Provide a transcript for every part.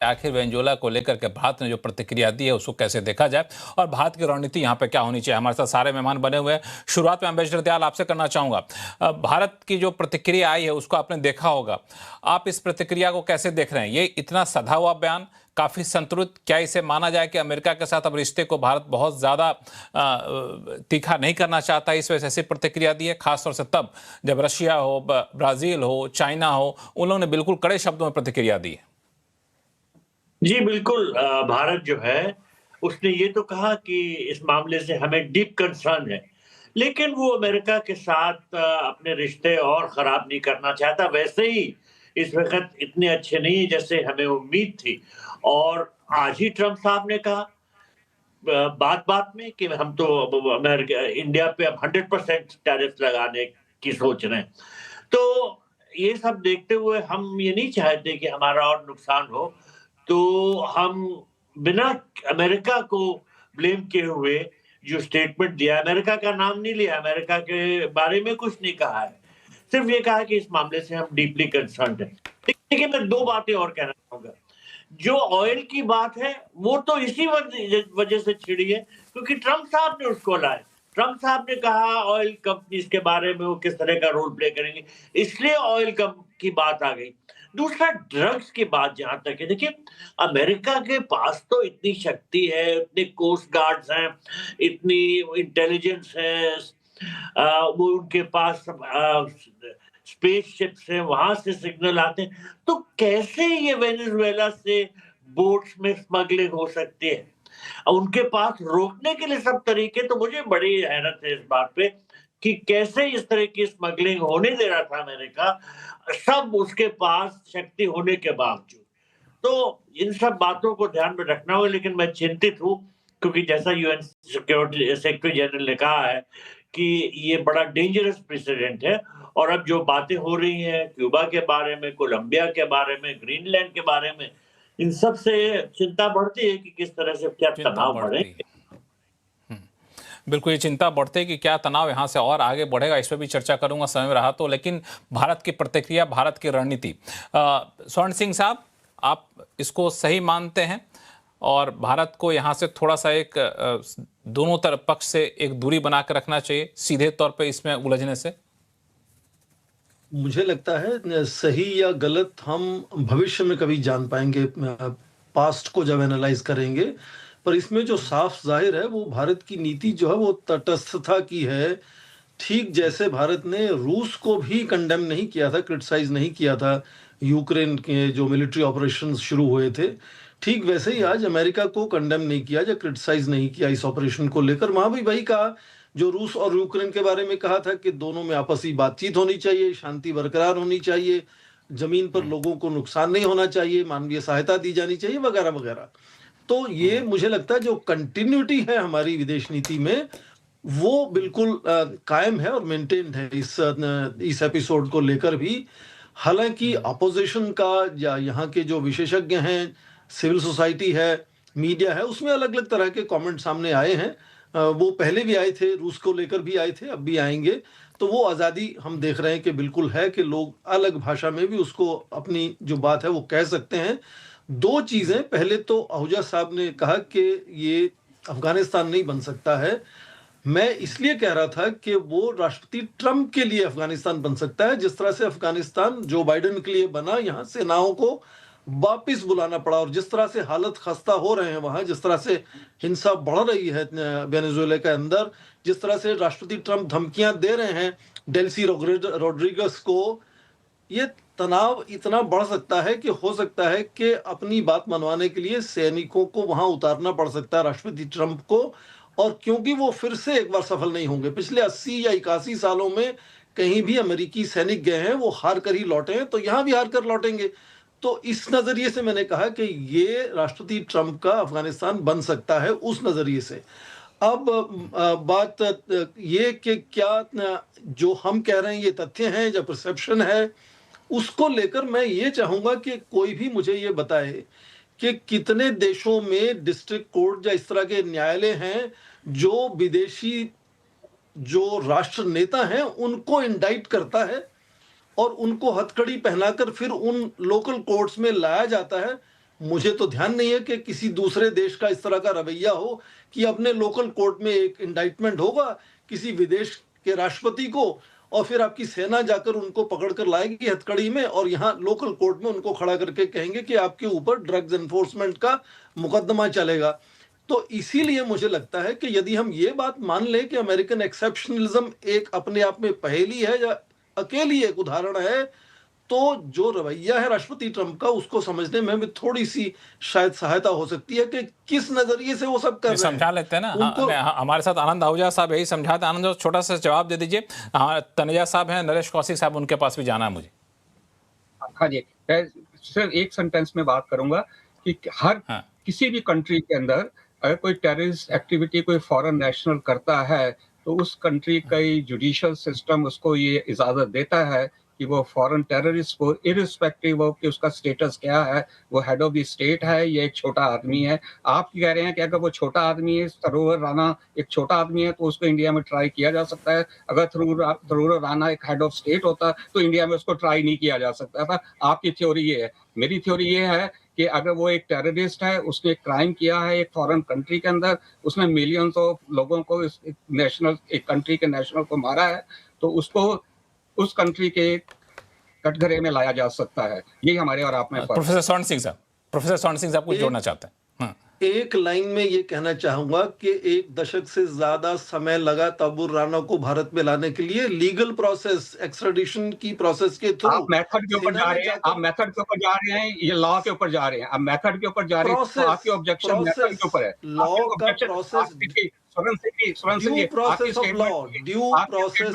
आखिर वेनेजुएला को लेकर के भारत ने जो प्रतिक्रिया दी है उसको कैसे देखा जाए और भारत की रणनीति यहाँ पे क्या होनी चाहिए। हमारे साथ सारे मेहमान बने हुए हैं। शुरुआत में एम्बेसडर दयाल आपसे करना चाहूंगा। भारत की जो प्रतिक्रिया आई है उसको आपने देखा होगा, आप इस प्रतिक्रिया को कैसे देख रहे हैं? ये इतना सधा हुआ बयान, काफी संतुलित, क्या इसे माना जाए कि अमेरिका के साथ अब रिश्ते को भारत बहुत ज्यादा तीखा नहीं करना चाहता, इस वजह से ऐसी प्रतिक्रिया दी है, खासतौर से तब जब रशिया हो, ब्राजील हो, चाइना हो, उन लोगों ने बिल्कुल कड़े शब्दों में प्रतिक्रिया दी है। जी, बिल्कुल भारत जो है, उसने ये तो कहा कि इस मामले से हमें डीप कंसर्न है, लेकिन वो अमेरिका के साथ अपने रिश्ते और ख़राब नहीं करना चाहता। वैसे ही इस वक़्त इतने अच्छे नहीं जैसे हमें उम्मीद थी और आज ही ट्रम्प साहब ने कहा बात-बात में कि हम तो अब अमेरिका इंडिया पे अब 100% टैरिफ लगाने की सोच रहे हैं। तो ये सब देखते हुए हम ये नहीं चाहते कि हमारा और नुकसान हो, तो हम बिना अमेरिका को ब्लेम किए हुए जो स्टेटमेंट दिया, अमेरिका का नाम नहीं लिया, अमेरिका के बारे में कुछ नहीं कहा है। सिर्फ ये कहा कि इस मामले से हम डीपली कंसर्न्ड हैं। देखिए, मैं 2 बातें और कहना चाहूँगा। जो ऑयल की बात है, वो तो इसी वजह से छिड़ी है क्योंकि ट्रम्प साहब ने उसको लाए। ट्रम्प साहब ने कहा ऑयल कंपनीज़ के बारे में वो किस तरह का रोल प्ले करेंगे, इसलिए ऑयल कम की बात आ गई। दूसरा ड्रग्स की बात जहाँ तक है, देखिए अमेरिका के पास तो इतनी शक्ति है, इतने कोस्ट गार्ड्स हैं, इतनी इंटेलिजेंस है, वो उनके पास स्पेसशिप्स हैं, वहाँ से सिग्नल आते हैं, तो कैसे ये वेनेजुएला से बोट्स में स्मगलिंग हो सकती है? उनके पास रोकने के लिए सब तरीके, तो मुझे बड़ी हैरत है इस बात पे कि कैसे इस तरह की स्मगलिंग होने दे रहा था अमेरिका, सब उसके पास शक्ति होने के बावजूद। तो इन सब बातों को ध्यान में रखना होगा, लेकिन मैं चिंतित हूँ क्योंकि जैसा यूएन सिक्योरिटी सेक्रेटरी जनरल ने कहा है कि ये बड़ा डेंजरस प्रेसिडेंट है और अब जो बातें हो रही हैं क्यूबा के बारे में, कोलंबिया के बारे में, ग्रीनलैंड के बारे में, इन सब से चिंता बढ़ती है कि किस तरह से क्या चिंता तनाव बढ़ती है। बढ़ेंगे। बिल्कुल, ये चिंता बढ़ती है कि क्या तनाव यहाँ से और आगे बढ़ेगा, इस पर भी चर्चा करूंगा समय रहा तो। लेकिन भारत की प्रतिक्रिया, भारत की रणनीति, स्वर्ण सिंह साहब, आप इसको सही मानते हैं और भारत को यहाँ से थोड़ा सा एक दोनों तरफ पक्ष से एक दूरी बना कर रखना चाहिए सीधे तौर पे इसमें उलझने से? मुझे लगता है सही या गलत हम भविष्य में कभी जान पाएंगे, पास्ट को जब एनालाइज करेंगे। पर इसमें जो साफ जाहिर है वो भारत की नीति जो है वो तटस्थता की है। ठीक जैसे भारत ने रूस को भी कंडेम नहीं किया था, क्रिटिसाइज नहीं किया था यूक्रेन के जो मिलिट्री ऑपरेशंस शुरू हुए थे, ठीक वैसे ही आज अमेरिका को कंडेम नहीं किया या क्रिटिसाइज नहीं किया इस ऑपरेशन को लेकर। वहां भी वही कहा जो रूस और यूक्रेन के बारे में कहा था कि दोनों में आपसी बातचीत होनी चाहिए, शांति बरकरार होनी चाहिए, जमीन पर लोगों को नुकसान नहीं होना चाहिए, मानवीय सहायता दी जानी चाहिए, वगैरह वगैरह। तो ये मुझे लगता है जो कंटिन्यूटी है हमारी विदेश नीति में वो बिल्कुल कायम है और मेंटेन्ड है इस एपिसोड को लेकर भी। हालांकि अपोजिशन का या यहाँ के जो विशेषज्ञ हैं, सिविल सोसाइटी है, मीडिया है, उसमें अलग अलग तरह के कमेंट सामने आए हैं। वो पहले भी आए थे, रूस को लेकर भी आए थे, अब भी आएंगे। तो वो आज़ादी हम देख रहे हैं कि बिल्कुल है कि लोग अलग भाषा में भी उसको अपनी जो बात है वो कह सकते हैं। 2 चीज़ें, पहले तो आहूजा साहब ने कहा कि ये अफगानिस्तान नहीं बन सकता है। मैं इसलिए कह रहा था कि वो राष्ट्रपति ट्रंप के लिए अफगानिस्तान बन सकता है, जिस तरह से अफगानिस्तान जो बाइडेन के लिए बना, यहाँ सेनाओं को वापिस बुलाना पड़ा और जिस तरह से हालत खस्ता हो रहे हैं वहां, जिस तरह से हिंसा बढ़ रही है वेनेजुएला के अंदर, जिस तरह से राष्ट्रपति ट्रंप धमकियां दे रहे हैं डेल्सी रोड्रिगस को, ये तनाव इतना बढ़ सकता है कि हो सकता है कि अपनी बात मनवाने के लिए सैनिकों को वहां उतारना पड़ सकता है राष्ट्रपति ट्रंप को। और क्योंकि वो फिर से एक बार सफल नहीं होंगे, पिछले 80 या 81 सालों में कहीं भी अमेरिकी सैनिक गए हैं वो हार कर ही लौटे हैं, तो यहां भी हार कर लौटेंगे। तो इस नजरिए से मैंने कहा कि ये राष्ट्रपति ट्रंप का अफगानिस्तान बन सकता है, उस नजरिए से। अब बात ये कि क्या जो हम कह रहे हैं ये तथ्य हैं या परसेप्शन है, उसको लेकर मैं ये चाहूंगा कि कोई भी मुझे ये बताए कि कितने देशों में डिस्ट्रिक्ट कोर्ट या इस तरह के न्यायालय हैं जो विदेशी जो राष्ट्र नेता हैं उनको इंडाइट करता है और उनको हथकड़ी पहनाकर फिर उन लोकल कोर्ट्स में लाया जाता है मुझे तो ध्यान नहीं है कि किसी दूसरे देश का इस तरह का रवैया हो कि अपने लोकल कोर्ट में एक इंडाइटमेंट होगा किसी विदेश के राष्ट्रपति को, और फिर आपकी सेना जाकर उनको पकड़कर लाएगी हथकड़ी में और यहाँ लोकल कोर्ट में उनको खड़ा करके कहेंगे कि आपके ऊपर ड्रग्स एनफोर्समेंट का मुकदमा चलेगा। तो इसीलिए मुझे लगता है कि यदि हम ये बात मान लें कि अमेरिकन एक्सेप्शनलिज्म एक अपने आप में पहेली है या अकेली एक उदाहरण है, तो जो रवैया है राष्ट्रपति ट्रंप का उसको समझने में भी थोड़ी सी शायद सहायता हो सकती है कि किस नजरिए से वो सब कर रहे हैं। समझा लेते हैं ना। उनको हमारे साथ आनंद आहूजा साहब यही समझाते। आनंद, छोटा सा जवाब दे दीजिए। तनेजा साहब हैं, नरेश कौशिक साहब, उनके पास भी जाना है मुझे। हाँ जी, मैं सिर्फ एक सेंटेंस में बात करूंगा कि किसी भी कंट्री के अंदर अगर कोई टेररिस्ट एक्टिविटी कोई फॉरेन नेशनल करता है तो उस कंट्री का जुडिशियल सिस्टम उसको ये इजाजत देता है कि वो फॉरेन टेररिस्ट को इरिस्पेक्टिव ऑफ कि उसका स्टेटस क्या है, वो हेड ऑफ द स्टेट है या एक छोटा आदमी है। आप कह रहे हैं कि अगर वो छोटा आदमी है, सरोवर राणा एक छोटा आदमी है, तो उसको इंडिया में ट्राई किया जा सकता है। अगर सरोवर राणा एक हेड ऑफ स्टेट होता तो इंडिया में उसको ट्राई नहीं किया जा सकता था। आपकी थ्योरी ये है, मेरी थ्योरी ये है कि अगर वो एक टेररिस्ट है, उसने क्राइम किया है एक फॉरेन कंट्री के अंदर, उसने मिलियंस ऑफ लोगों को एक कंट्री के नेशनल को मारा है, तो उसको उस कंट्री के कटघरे में लाया जा सकता है। यही हमारे और आप में प्रोफेसर स्वर्ण सिंह साहब कुछ जोड़ना चाहते हैं। एक लाइन में ये कहना चाहूंगा कि 1 दशक से ज्यादा समय लगा तबूर राणा को भारत में लाने के लिए, लीगल प्रोसेस, एक्स्ट्राडिशन की प्रोसेस के थ्रू। आप मेथड के ऊपर जा रहे हैं, आप मेथड के ऊपर जा रहे हैं, ये लॉ के ऊपर जा रहे हैं। आप मेथड के ऊपर जा रहे हैं, आपकी ऑब्जेक्शन मेथड के ऊपर है। लॉ का process, due process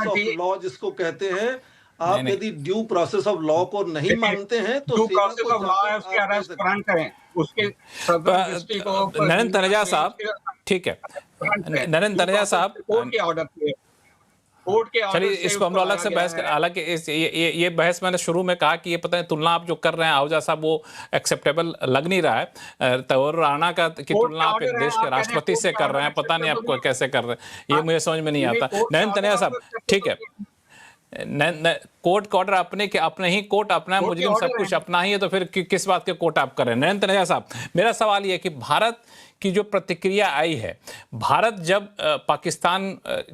of law जिसको कहते हैं। आप यदि ड्यू प्रोसेस ऑफ लॉ को नहीं मानते हैं तो ड्यू प्रोसेस ऑफ लॉ है, उसके अरेस्ट वारंट करें, उसके नरेंद्र तनेजा साहब, ठीक है नरेंद्र तनेजा साहब, कोर्ट के ऑर्डर पे, चलिए इसको हम लोग अलग से बहस कर। हालांकि ये बहस मैंने शुरू में कहा कि ये पता है तुलना आप जो कर रहे हैं आहूजा साहब वो एक्सेप्टेबल लग नहीं रहा है। तबूर राणा का की तुलना आप एक देश के राष्ट्रपति से कर रहे हैं, पता नहीं आपको कैसे कर रहे हैं, ये मुझे समझ में नहीं आता। नरेंद्र तनेजा साहब, ठीक है, कोर्ट का ऑर्डर अपने ही कोर्ट अपना है, मुजरिम सब कुछ अपना ही है, तो फिर किस बात के कोर्ट आप कर रहे हैं। नरेंद्र तनेजा साहब, मेरा सवाल ये कि भारत की जो प्रतिक्रिया आई है, भारत जब पाकिस्तान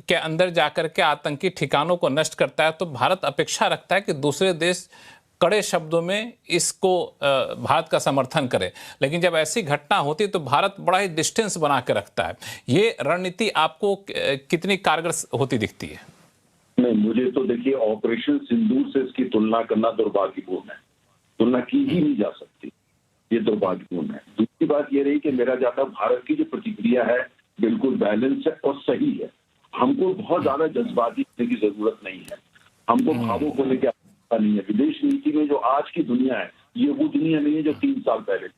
के अंदर जाकर के आतंकी ठिकानों को नष्ट करता है तो भारत अपेक्षा रखता है कि दूसरे देश कड़े शब्दों में इसको भारत का समर्थन करे, लेकिन जब ऐसी घटना होती है तो भारत बड़ा ही डिस्टेंस बना के रखता है। ये रणनीति आपको कितनी कारगर होती दिखती है? नहीं, मुझे तो देखिए ऑपरेशन सिंदूर से इसकी तुलना करना दुर्भाग्यपूर्ण है, तुलना की ही नहीं जा सकती, ये दुर्भाग्यपूर्ण है। दूसरी बात ये रही कि मेरा जाता भारत की जो प्रतिक्रिया है बिल्कुल बैलेंस है और सही है। हमको बहुत ज्यादा जज्बाती होने की जरूरत नहीं है, हमको भावुक होने की आवश्यकता नहीं है। विदेश नीति में जो आज की दुनिया है ये वो दुनिया नहीं है जो 3 साल पहले।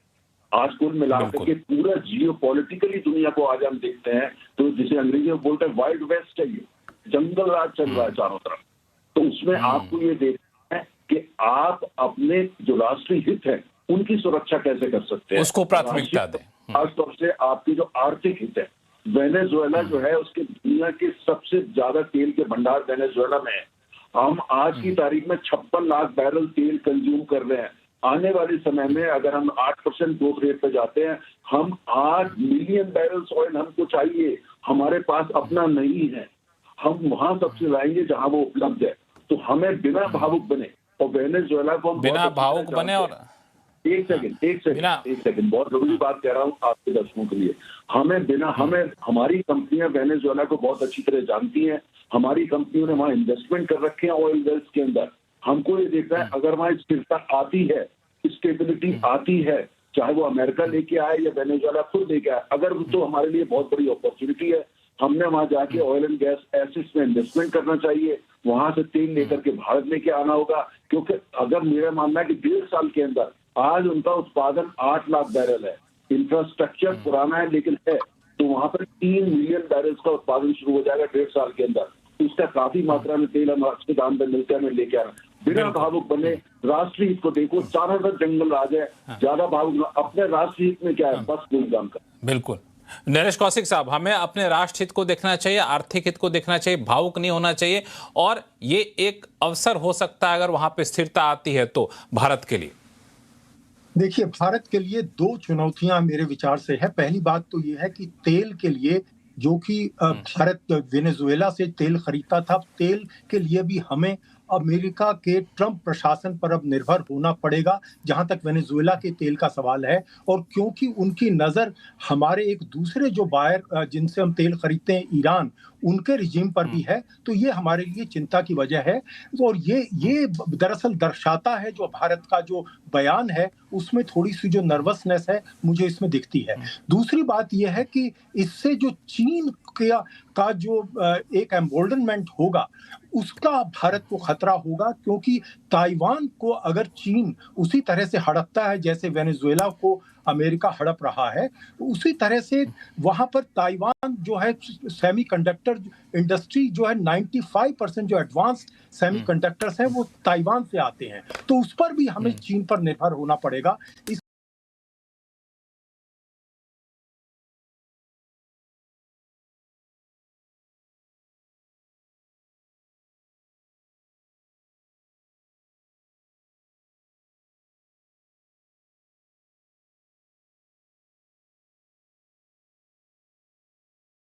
आज कुल मिलाकर के पूरा जियो पॉलिटिकली दुनिया को आज हम देखते हैं तो जिसे अंग्रेजी में बोलते हैं वाइल्ड वेस्ट है, ये जंगल राज चल रहा है चारों तरफ। तो उसमें आपको ये देखना है कि आप अपने जो राष्ट्रीय हित है उनकी सुरक्षा कैसे कर सकते हैं, उसको प्राथमिकता दें। खासतौर से आपकी जो आर्थिक हित है, वेनेजुएला जो है उसके दुनिया के सबसे ज्यादा तेल के भंडार वेनेजुएला में है। हम आज की तारीख में 56 लाख बैरल तेल कंज्यूम कर रहे हैं। आने वाले समय में अगर हम 8% ग्रोथ रेट पे जाते हैं, हम 8 मिलियन बैरल्स ऑयल हमको चाहिए, हमारे पास अपना नहीं है, हम वहां सबसे लाएंगे जहां वो उपलब्ध है। तो हमें बिना भावुक बने और वेनेजुएला को हम बिना भावुक बने और एक सेकंड बहुत जरूरी बात कह रहा हूँ आपके दर्शकों के लिए। हमारी कंपनियां वेनेजुएला को बहुत अच्छी तरह जानती हैं, हमारी कंपनियों ने वहां इन्वेस्टमेंट कर रखे हैं ऑयल वेल्स के अंदर। हमको ये देखना है अगर वहां स्थिरता आती है, स्टेबिलिटी आती है, चाहे वो अमेरिका लेके आए या वेनेजुएला खुद लेके आए, अगर तो हमारे लिए बहुत बड़ी अपॉर्चुनिटी है। हमने वहां जाके ऑयल एंड गैस एसेट्स में इन्वेस्टमेंट करना चाहिए, वहां से तेल लेकर के भारत लेके आना होगा। क्योंकि अगर मेरा मानना है कि 1.5 साल के अंदर आज उनका उत्पादन 8 लाख बैरल है, इंफ्रास्ट्रक्चर पुराना है लेकिन है, तो वहां पर 3 मिलियन बैरल्स का उत्पादन शुरू हो जाएगा 1.5 साल के अंदर। उसका काफी मात्रा में तेल हम आज के दाम पर मिलकर हमें लेके आना। बिना भावुक बने राष्ट्रीय हित को देखो, चारों तरफ जंगल राज है, ज्यादा भावुक अपने राष्ट्रीय हित में क्या है, बस कोई काम कर। बिल्कुल नरेश कौशिक साहब, हमें अपने राष्ट्र हित को देखना चाहिए, आर्थिक हित को देखना चाहिए, भावुक नहीं होना चाहिए, और ये एक अवसर हो सकता है अगर वहां पे स्थिरता आती है तो भारत के लिए। देखिए, भारत के लिए 2 चुनौतियाँ मेरे विचार से है। पहली बात तो ये है कि तेल के लिए जो कि भारत वेनेजुएला से तेल खरीदता था, तेल के लिए भी हमें अमेरिका के ट्रंप प्रशासन पर अब निर्भर होना पड़ेगा, जहाँ तक वेनेजुएला के तेल का सवाल है। और क्योंकि उनकी नज़र हमारे एक दूसरे जो बायर जिनसे हम तेल खरीदते हैं, ईरान, उनके रिजीम पर भी है, तो ये हमारे लिए चिंता की वजह है। और ये दरअसल दर्शाता है, जो भारत का जो बयान है, उसमें थोड़ी-सी जो नर्वसनेस है, मुझे इसमें दिखती है। दूसरी बात ये है कि इससे जो चीन का जो एक एम्बोल्डनमेंट होगा, उसका भारत को खतरा होगा, क्योंकि ताइवान को अगर चीन उसी तरह से हड़पता है जैसे वेनेजुएला को अमेरिका हड़प रहा है, तो उसी तरह से वहां पर ताइवान जो है सेमीकंडक्टर इंडस्ट्री जो है 95% जो एडवांस सेमीकंडक्टर्स हैं वो ताइवान से आते हैं, तो उस पर भी हमें चीन पर निर्भर होना पड़ेगा। इस